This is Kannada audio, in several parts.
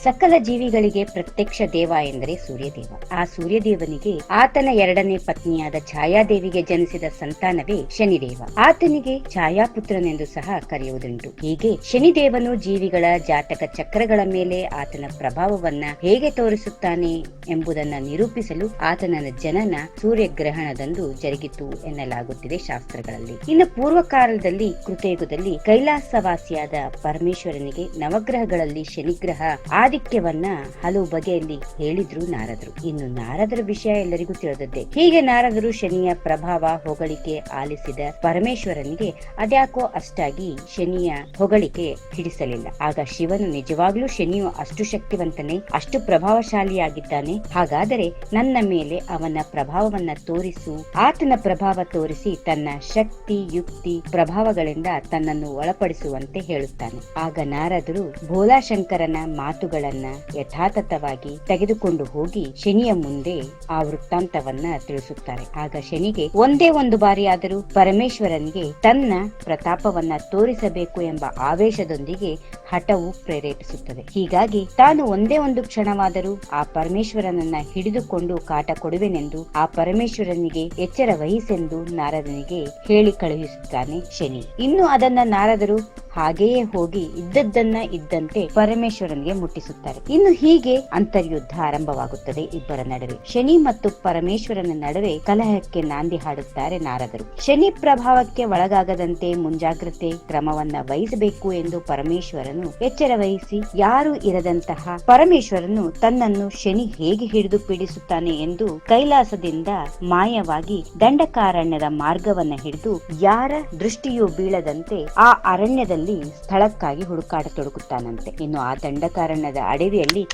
ಸಕಲ ಜೀವಿಗಳಿಗೆ ಪ್ರತ್ಯಕ್ಷ ದೇವ ಎಂದರೆ ಸೂರ್ಯದೇವ. ಆ ಸೂರ್ಯದೇವನಿಗೆ ಆತನ ಎರಡನೇ ಪತ್ನಿಯಾದ ಛಾಯಾದೇವಿಗೆ ಜನಿಸಿದ ಸಂತಾನವೇ ಶನಿದೇವ. ಆತನಿಗೆ ಛಾಯಾಪುತ್ರನೆಂದು ಸಹ ಕರೆಯುವುದುಂಟು. ಹೀಗೆ ಶನಿದೇವನು ಜೀವಿಗಳ ಜಾತಕ ಚಕ್ರಗಳ ಮೇಲೆ ಆತನ ಪ್ರಭಾವವನ್ನ ಹೇಗೆ ತೋರಿಸುತ್ತಾನೆ ಎಂಬುದನ್ನ ನಿರೂಪಿಸಲು ಆತನ ಜನನ ಸೂರ್ಯಗ್ರಹಣದಂದು ಜರುಗಿತು ಎನ್ನಲಾಗುತ್ತಿದೆ ಶಾಸ್ತ್ರಗಳಲ್ಲಿ. ಇನ್ನು ಪೂರ್ವ ಕಾಲದಲ್ಲಿ ಕೃತಯುಗದಲ್ಲಿ ಕೈಲಾಸವಾಸಿಯಾದ ಪರಮೇಶ್ವರನಿಗೆ ನವಗ್ರಹಗಳಲ್ಲಿ ಶನಿಗ್ರಹ ಆಧಿಕ್ಯವನ್ನ ಹಲವು ಬಗೆಯಲ್ಲಿ ಹೇಳಿದ್ರು ನಾರದರು. ಇನ್ನು ನಾರದರ ವಿಷಯ ಎಲ್ಲರಿಗೂ ತಿಳಿದದ್ದೇ. ಹೀಗೆ ನಾರದರು ಶನಿಯ ಪ್ರಭಾವ ಹೊಗಳಿಕೆ ಆಲಿಸಿದ ಪರಮೇಶ್ವರನಿಗೆ ಅದ್ಯಾಕೋ ಅಷ್ಟಾಗಿ ಶನಿಯ ಹೊಗಳಿಕೆ ಹಿಡಿಸಲಿಲ್ಲ. ಆಗ ಶಿವನು, ನಿಜವಾಗ್ಲೂ ಶನಿಯು ಅಷ್ಟು ಶಕ್ತಿವಂತನೇ, ಅಷ್ಟು ಪ್ರಭಾವಶಾಲಿಯಾಗಿದ್ದಾನೆ, ಹಾಗಾದರೆ ನನ್ನ ಮೇಲೆ ಅವನ ಪ್ರಭಾವವನ್ನ ತೋರಿಸು. ಆತನ ಪ್ರಭಾವ ತೋರಿಸಿ ತನ್ನ ಶಕ್ತಿ ಯುಕ್ತಿ ಪ್ರಭಾವಗಳಿಂದ ತನ್ನನ್ನು ಒಳಪಡಿಸುವಂತೆ ಹೇಳುತ್ತಾನೆ. ಆಗ ನಾರದರು ಭೋಲಾಶಂಕರನ ಮಾತುಗಳನ್ನ ಯಥಾತಥವಾಗಿ ತೆಗೆದುಕೊಂಡು ಹೋಗಿ ಶನಿಯ ಮುಂದೆ ಆ ವೃತ್ತಾಂತವನ್ನ ತಿಳಿಸುತ್ತಾರೆ. ಆಗ ಶನಿಗೆ ಒಂದೇ ಒಂದು ಬಾರಿಯಾದರೂ ಪರಮೇಶ್ವರನಿಗೆ ತನ್ನ ಪ್ರತಾಪವನ್ನ ತೋರಿಸಬೇಕು ಎಂಬ ಆವೇಶದೊಂದಿಗೆ ಹಠವು ಪ್ರೇರೇಪಿಸುತ್ತದೆ. ಹೀಗಾಗಿ ತಾನು ಒಂದೇ ಒಂದು ಕ್ಷಣವಾದರೂ ಆ ಪರಮೇಶ್ವರನನ್ನ ಹಿಡಿದುಕೊಂಡು ಕಾಟ ಕೊಡುವೆನೆಂದು ಆ ಪರಮೇಶ್ವರನಿಗೆ ಎಚ್ಚರ ವಹಿಸೆಂದು ನಾರದನಿಗೆ ಹೇಳಿ ಕಳುಹಿಸುತ್ತಾನೆ ಶನಿ. ಇನ್ನು ಅದನ್ನ ನಾರದರು ಹಾಗೆಯೇ ಹೋಗಿ ಇದ್ದದ್ದನ್ನ ಇದ್ದಂತೆ ಪರಮೇಶ್ವರನಿಗೆ ಮುಟ್ಟಿಸುತ್ತಾರೆ. ಇನ್ನು ಹೀಗೆ ಅಂತರ್ಯುದ್ಧ ಆರಂಭವಾಗುತ್ತದೆ ಇಬ್ಬರ ನಡುವೆ. ಶನಿ ಮತ್ತು ಪರಮೇಶ್ವರನ ನಡುವೆ ಕಲಹಕ್ಕೆ ನಾಂದಿ ಹಾಡುತ್ತಾರೆ ನಾರದರು. ಶನಿ ಪ್ರಭಾವಕ್ಕೆ ಒಳಗಾಗದಂತೆ ಮುಂಜಾಗ್ರತೆ ಕ್ರಮವನ್ನ ವಹಿಸಬೇಕು ಎಂದು ಪರಮೇಶ್ವರನು ಎಚ್ಚರ ವಹಿಸಿ, ಯಾರು ಇರದಂತಹ ಪರಮೇಶ್ವರನು ತನ್ನನ್ನು ಶನಿ ಹೇಗೆ ಹಿಡಿದು ಪೀಡಿಸುತ್ತಾನೆ ಎಂದು ಕೈಲಾಸದಿಂದ ಮಾಯವಾಗಿ ದಂಡಕಾರಣ್ಯದ ಮಾರ್ಗವನ್ನ ಹಿಡಿದು ಯಾರ ದೃಷ್ಟಿಯೂ ಬೀಳದಂತೆ ಆ ಅರಣ್ಯದಲ್ಲಿ ಸ್ಥಳಕ್ಕಾಗಿ ಹುಡುಕಾಟ ತೊಡಗುತ್ತಾನಂತೆ. ಇನ್ನು ಆ ದಂಡಕಾರಣ್ಯದ ಅಡವಿಯಲ್ಲಿ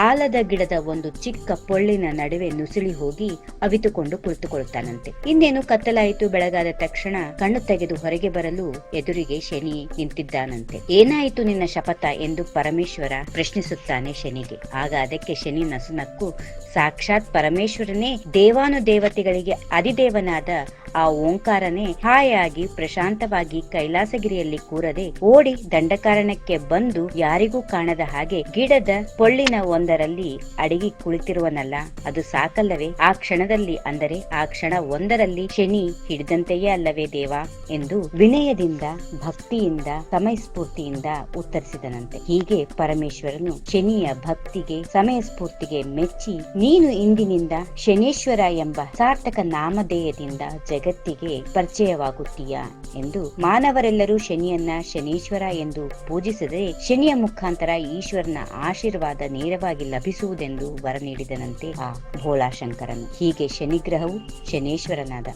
ಆಲದ ಗಿಡದ ಒಂದು ಚಿಕ್ಕ ಪೊಳ್ಳಿನ ನಡುವೆ ನುಸುಳಿ ಹೋಗಿ ಅವಿತುಕೊಂಡು ಕುಳಿತುಕೊಳ್ಳುತ್ತಾನಂತೆ. ಇನ್ನೇನು ಕತ್ತಲಾಯಿತು. ಬೆಳಗಾದ ತಕ್ಷಣ ಕಣ್ಣು ತೆಗೆದು ಹೊರಗೆ ಬರಲು ಎದುರಿಗೆ ಶನಿ ನಿಂತಿದ್ದಾನಂತೆ. ಏನಾಯಿತು ನಿನ್ನ ಶಪಥ ಎಂದು ಪರಮೇಶ್ವರ ಪ್ರಶ್ನಿಸುತ್ತಾನೆ ಶನಿಗೆ. ಆಗ ಅದಕ್ಕೆ ಶನಿ ನಸುನಕ್ಕು, ಸಾಕ್ಷಾತ್ ಪರಮೇಶ್ವರನೇ ದೇವಾನುದೇವತೆಗಳಿಗೆ ಅಧಿದೇವನಾದ ಆ ಓಂಕಾರನೇ ಹಾಯಾಗಿ ಪ್ರಶಾಂತವಾಗಿ ಕೈಲಾಸಗಿರಿಯಲ್ಲಿ ಕೂರದೆ ಓಡಿ ದಂಡಕಾರಣಕ್ಕೆ ಬಂದು ಯಾರಿಗೂ ಕಾಣದ ಹಾಗೆ ಗಿಡದ ಪೊಳ್ಳಿನ ಒಂದರಲ್ಲಿ ಅಡಗಿ ಕುಳಿತಿರುವನಲ್ಲ, ಅದು ಸಾಕಲ್ಲವೇ? ಆ ಕ್ಷಣದಲ್ಲಿ, ಅಂದರೆ ಆ ಕ್ಷಣ ಒಂದರಲ್ಲಿ ಶನಿ ಹಿಡಿದಂತೆಯೇ ಅಲ್ಲವೇ ದೇವ ಎಂದು ವಿನಯದಿಂದ ಭಕ್ತಿಯಿಂದ ಸಮಯಸ್ಫೂರ್ತಿಯಿಂದ ಉತ್ತರಿಸಿದನಂತೆ. ಹೀಗೆ ಪರಮೇಶ್ವರನು ಶನಿಯ ಭಕ್ತಿಗೆ ಸಮಯಸ್ಫೂರ್ತಿಗೆ ಮೆಚ್ಚಿ, ನೀನು ಇಂದಿನಿಂದ ಶನೇಶ್ವರ ಎಂಬ ಸಾರ್ಥಕ ನಾಮಧೇಯದಿಂದ ಜಗತ್ತಿಗೆ ಪರಿಚಯವಾಗುತ್ತೀಯಾ ಎಂದು ಮಾನವರೆಲ್ಲರೂ ಶನಿಯನ್ನ ಶನೀಶ್ವರ ಎಂದು ಪೂಜಿಸದೆ ಶನಿಯ ಮುಖಾಂತರ ಈಶ್ವರನ ಆಶೀರ್ವಾದ ನೇರವಾಗಿ ಲಭಿಸುವುದೆಂದು ವರ ನೀಡಿದನಂತೆ ಆ ಭೋಲಾಶಂಕರನು. ಹೀಗೆ ಶನಿಗ್ರಹವು ಶನೇಶ್ವರನಾದ.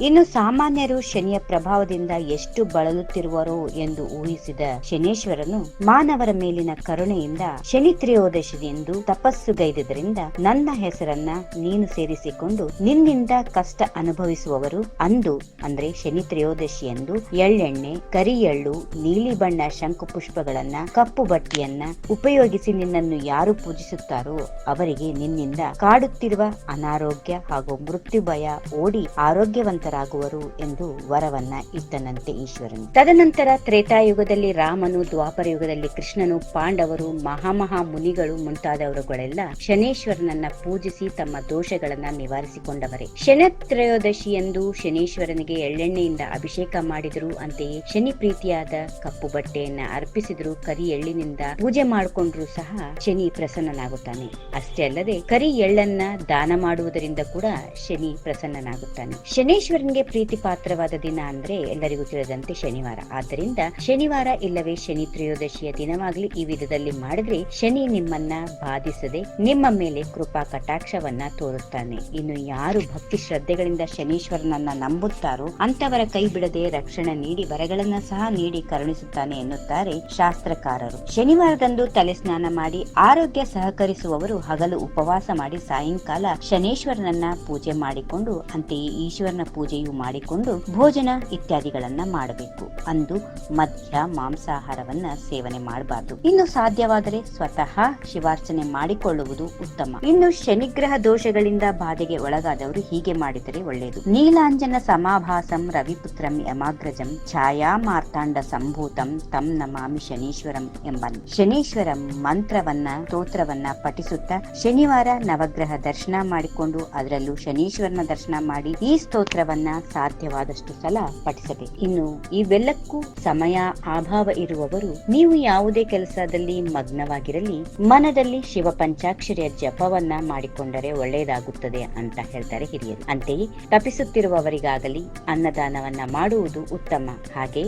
ಇನ್ನು ಸಾಮಾನ್ಯರು ಶನಿಯ ಪ್ರಭಾವದಿಂದ ಎಷ್ಟು ಬಳಲುತ್ತಿರುವರೋ ಎಂದು ಊಹಿಸಿದ ಶನೇಶ್ವರನು ಮಾನವರ ಮೇಲಿನ ಕರುಣೆಯಿಂದ ಶನಿ ತ್ರಯೋದಶಿಯೆಂದು ತಪಸ್ಸುಗೈದುದರಿಂದ ನನ್ನ ಹೆಸರನ್ನ ನೀನು ಸೇರಿಸಿಕೊಂಡು ನಿನ್ನಿಂದ ಕಷ್ಟ ಅನುಭವಿಸುವವರು ಅಂದು, ಅಂದ್ರೆ ಶನಿ ತ್ರಯೋದಶಿಯಂದು ಎಳ್ಳೆಣ್ಣೆ, ಕರಿ ಎಳ್ಳು, ನೀಲಿ ಬಣ್ಣ ಶಂಕು ಪುಷ್ಪಗಳನ್ನ, ಕಪ್ಪು ಬಟ್ಟೆಯನ್ನ ಉಪಯೋಗಿಸಿ ನಿನ್ನನ್ನು ಯಾರು ಪೂಜಿಸುತ್ತಾರೋ ಅವರಿಗೆ ನಿನ್ನಿಂದ ಕಾಡುತ್ತಿರುವ ಅನಾರೋಗ್ಯ ಹಾಗೂ ಮೃತ್ಯು ಭಯ ಓಡಿ ಆರೋಗ್ಯವಂತರಾಗುವರು ಎಂದು ವರವನ್ನ ಇತ್ತನಂತೆ ಈಶ್ವರನು. ತದನಂತರ ತ್ರೇತಾಯುಗದಲ್ಲಿ ರಾಮನು, ದ್ವಾಪರ ಯುಗದಲ್ಲಿ ಕೃಷ್ಣನು, ಪಾಂಡವರು, ಮಹಾಮಹಾ ಮುನಿಗಳು ಮುಂತಾದವರುಗಳೆಲ್ಲ ಶನೇಶ್ವರನನ್ನ ಪೂಜಿಸಿ ತಮ್ಮ ದೋಷಗಳನ್ನ ನಿವಾರಿಸಿಕೊಂಡವರೇ. ಶನಿತ್ರಯೋದಶಿ ಎಂದು ಶನೇಶ್ವರನಿಗೆ ಎಳ್ಳೆಣ್ಣೆಯಿಂದ ಅಭಿಷೇಕ ಮಾಡಿದರು. ಅಂತೆಯೇ ಶನಿ ಪ್ರೀತಿಯಾದ ಕಪ್ಪು ಬಟ್ಟೆಯನ್ನ ಅರ್ಪಿಸಿದ್ರು, ಕರಿ ಎಳ್ಳಿನಿಂದ ಪೂಜೆ ಮಾಡಿಕೊಂಡ್ರು ಸಹ ಶನಿ ಪ್ರಸನ್ನನಾಗುತ್ತಾನೆ. ಅಷ್ಟೇ ಅಲ್ಲದೆ ಕರಿ ಎಳ್ಳನ್ನ ದಾನ ಮಾಡುವುದರಿಂದ ಕೂಡ ಶನಿ ಪ್ರಸನ್ನನಾಗುತ್ತಾನೆ. ಶನೇಶ್ವರನಿಗೆ ಪ್ರೀತಿ ಪಾತ್ರವಾದ ದಿನ ಅಂದ್ರೆ ಎಲ್ಲರಿಗೂ ತಿಳಿದಂತೆ ಶನಿವಾರ. ಆದ್ದರಿಂದ ಶನಿವಾರ ಇಲ್ಲವೇ ಶನಿ ತ್ರಯೋದಶಿಯ ದಿನವಾಗ್ಲಿ ಈ ವಿಧದಲ್ಲಿ ಮಾಡಿದ್ರೆ ಶನಿ ನಿಮ್ಮನ್ನ ಬಾಧಿಸದೆ ನಿಮ್ಮ ಮೇಲೆ ಕೃಪಾ ಕಟಾಕ್ಷವನ್ನ ತೋರುತ್ತಾನೆ. ಇನ್ನು ಯಾರು ಭಕ್ತಿ ಶ್ರದ್ಧೆಗಳಿಂದ ಶನೀಶ್ವರನನ್ನ ನಂಬುತ್ತಾರೋ ಅಂತವರ ಕೈ ಬಿಡದೆ ರಕ್ಷಣೆ ನೀಡಿ ವರಗಳನ್ನ ಸಹ ನೀಡಿ ಕರುಣಿಸುತ್ತಾನೆ ಎನ್ನುತ್ತಾರೆ ಶಾಸ್ತ್ರಕಾರರು. ಶನಿವಾರದಂದು ತಲೆ ಸ್ನಾನ ಮಾಡಿ ಆರೋಗ್ಯ ಸಹಕರಿಸುವವರು ಹಗಲು ಉಪವಾಸ ಮಾಡಿ ಸಾಯಂಕಾಲ ಶನೇಶ್ವರನನ್ನ ಪೂಜೆ ಮಾಡಿಕೊಂಡು ಅಂತೆಯೇ ಈಶ್ವರನ ಪೂಜೆಯು ಮಾಡಿಕೊಂಡು ಭೋಜನ ಇತ್ಯಾದಿಗಳನ್ನ ಮಾಡಬೇಕು. ಅಂದು ಮದ್ಯ ಮಾಂಸಾಹಾರವನ್ನ ಸೇವನೆ ಮಾಡಬಾರದು. ಇನ್ನು ಸಾಧ್ಯವಾದರೆ ಸ್ವತಃ ಶಿವಾರ್ಚನೆ ಮಾಡಿಕೊಳ್ಳುವುದು ಉತ್ತಮ. ಇನ್ನು ಶನಿಗ್ರಹ ದೋಷಗಳಿಂದ ಬಾಧೆಗೆ ಒಳಗಾದವರು ಹೀಗೆ ಮಾಡಿದರೆ ಮಾಡಿಕೊಂಡರೆ ಒಳ್ಳೆಯದು. ನೀಲಾಂಜನ ಸಮಾಭಾಸಂ ರವಿಪುತ್ರಂ ಯಮಾಗ್ರಜಂ ಛಾಯಾ ಮಾರ್ತಾಂಡ ಸಂಭೂತಂ ತಂ ನಮಾಮಿ ಶನೀಶ್ವರಂ ಎಂಬ ಶನೀಶ್ವರಂ ಮಂತ್ರವನ್ನ ಸ್ತೋತ್ರವನ್ನ ಪಠಿಸುತ್ತಾ ಶನಿವಾರ ನವಗ್ರಹ ದರ್ಶನ ಮಾಡಿಕೊಂಡು ಅದರಲ್ಲೂ ಶನೀಶ್ವರನ ದರ್ಶನ ಮಾಡಿ ಈ ಸ್ತೋತ್ರವನ್ನ ಸಾಧ್ಯವಾದಷ್ಟು ಸಲ ಪಠಿಸಬೇಕು. ಇನ್ನು ಇವೆಲ್ಲಕ್ಕೂ ಸಮಯ ಅಭಾವ ಇರುವವರು ನೀವು ಯಾವುದೇ ಕೆಲಸದಲ್ಲಿ ಮಗ್ನವಾಗಿರಲಿ ಮನದಲ್ಲಿ ಶಿವ ಪಂಚಾಕ್ಷರಿಯ ಜಪವನ್ನ ಮಾಡಿಕೊಂಡರೆ ಒಳ್ಳೆಯದಾಗುತ್ತದೆ ಅಂತ ಹೇಳ್ತಾರೆ ಹಿರಿಯರು. ಅಂತೆಯೇ ತಪಿಸುತ್ತಿರುವವರಿಗಾಗಲಿ ಅನ್ನದಾನವನ್ನ ಮಾಡುವುದು ಉತ್ತಮ. ಹಾಗೆ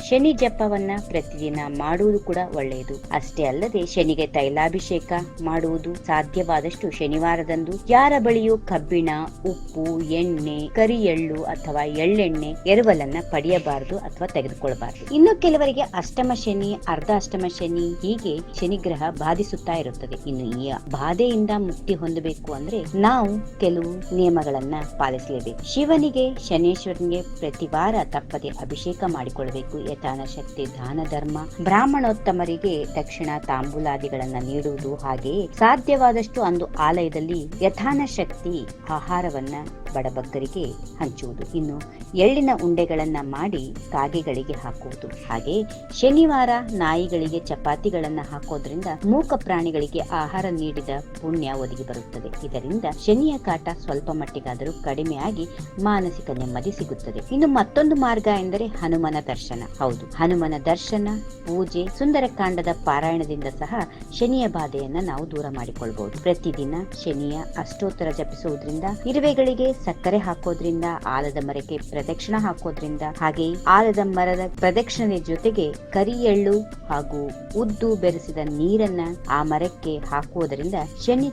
ಶನಿ ಜಪವನ್ನ ಪ್ರತಿದಿನ ಮಾಡುವುದು ಕೂಡ ಒಳ್ಳೆಯದು. ಅಷ್ಟೇ ಅಲ್ಲದೆ ಶನಿಗೆ ತೈಲಾಭಿಷೇಕ ಮಾಡುವುದು ಸಾಧ್ಯವಾದಷ್ಟು ಶನಿವಾರದಂದು ಯಾರ ಬಳಿಯೂ ಕಬ್ಬಿಣ, ಉಪ್ಪು, ಎಣ್ಣೆ, ಕರಿ ಎಳ್ಳು ಅಥವಾ ಎಳ್ಳೆಣ್ಣೆ ಎರವಲನ್ನ ಪಡೆಯಬಾರದು ಅಥವಾ ತೆಗೆದುಕೊಳ್ಳಬಾರದು. ಇನ್ನು ಕೆಲವರಿಗೆ ಅಷ್ಟಮ ಶನಿ, ಅರ್ಧ ಅಷ್ಟಮ ಶನಿ ಹೀಗೆ ಶನಿಗ್ರಹ ಬಾಧಿಸುತ್ತಾ ಇರುತ್ತದೆ. ಇನ್ನು ಈ ಬಾಧೆಯಿಂದ ಮುಕ್ತಿ ಹೊಂದಬೇಕು ಅಂದ್ರೆ ನಾವು ಕೆಲವು ನಿಯಮಗಳನ್ನ ಪಾಲಿಸಲೇಬೇಕು. ಶಿವನಿಗೆ ಶನೇಶ್ವರನಿಗೆ ಪ್ರತಿ ವಾರ ತಪ್ಪದೆ ಅಭಿಷೇಕ ಮಾಡಿಕೊಳ್ಳಬೇಕು. ಯಥಾನ ಶಕ್ತಿ ದಾನ ಧರ್ಮ, ಬ್ರಾಹ್ಮಣೋತ್ತಮರಿಗೆ ದಕ್ಷಿಣ ತಾಂಬೂಲಾದಿಗಳನ್ನ ನೀಡುವುದು, ಹಾಗೆಯೇ ಸಾಧ್ಯವಾದಷ್ಟು ಅಂದು ಆಲಯದಲ್ಲಿ ಯಥಾನ ಶಕ್ತಿ ಆಹಾರವನ್ನ ಬಡಬಗ್ಗರಿಗೆ ಹಂಚುವುದು. ಇನ್ನು ಎಳ್ಳಿನ ಉಂಡೆಗಳನ್ನ ಮಾಡಿ ಕಾಗೆಗಳಿಗೆ ಹಾಕುವುದು. ಹಾಗೆ ಶನಿವಾರ ನಾಯಿಗಳಿಗೆ ಚಪಾತಿಗಳನ್ನ ಹಾಕೋದ್ರಿಂದ ಮೂಕ ಪ್ರಾಣಿಗಳಿಗೆ ಆಹಾರ ನೀಡಿದ ಪುಣ್ಯ ಒದಗಿ ಬರುತ್ತದೆ. ಇದರಿಂದ ಶನಿಯ ಕಾಟ ಸ್ವಲ್ಪ ಮಟ್ಟಿಗಾದರೂ ಕಡಿಮೆಯಾಗಿ ಮಾನಸಿಕ ನೆಮ್ಮದಿ ಸಿಗುತ್ತದೆ. ಇನ್ನು ಮತ್ತೊಂದು ಮಾರ್ಗ ಎಂದರೆ ಹನುಮನ ದರ್ಶನ. ಹೌದು, ಹನುಮನ ದರ್ಶನ, ಪೂಜೆ, ಸುಂದರಕಾಂಡದ ಪಾರಾಯಣದಿಂದ ಸಹ ಶನಿಯ ಬಾಧೆಯನ್ನ ನಾವು ದೂರ ಮಾಡಿಕೊಳ್ಳಬಹುದು. ಪ್ರತಿದಿನ ಶನಿಯ ಅಷ್ಟೋತ್ತರ ಜಪಿಸುವುದರಿಂದ, ಇರುವೆಗಳಿಗೆ ಸಕ್ಕರೆ ಹಾಕೋದ್ರಿಂದ, ಆಲದ ಮರಕ್ಕೆ ಪ್ರದಕ್ಷಿಣ ಹಾಕೋದ್ರಿಂದ, ಹಾಗೆ ಆಲದ ಮರದ ಪ್ರದಕ್ಷಿಣೆ ಜೊತೆಗೆ ಕರಿ ಎಳ್ಳು ಹಾಗೂ ಉದ್ದು ಬೆರೆಸಿದ ನೀರನ್ನ ಆ ಮರಕ್ಕೆ ಹಾಕುವುದರಿಂದ ಶನಿ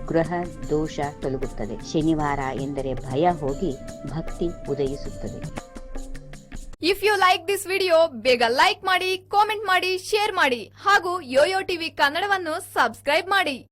ಗ್ರಹ ದೋಷ ತೊಲಗುತ್ತದೆ. ಶನಿವಾರ ಎಂದರೆ ಭಯ ಹೋಗಿ ಭಕ್ತಿ ಉದಯಿಸುತ್ತದೆ. If you like this video ಬೇಗ ಲೈಕ್ ಮಾಡಿ, ಕಾಮೆಂಟ್ ಮಾಡಿ, ಶೇರ್ ಮಾಡಿ ಹಾಗೂ ಯೋಯೋ ಟಿವಿ ಕನ್ನಡವನ್ನು ಸಬ್ಸ್ಕ್ರೈಬ್ ಮಾಡಿ.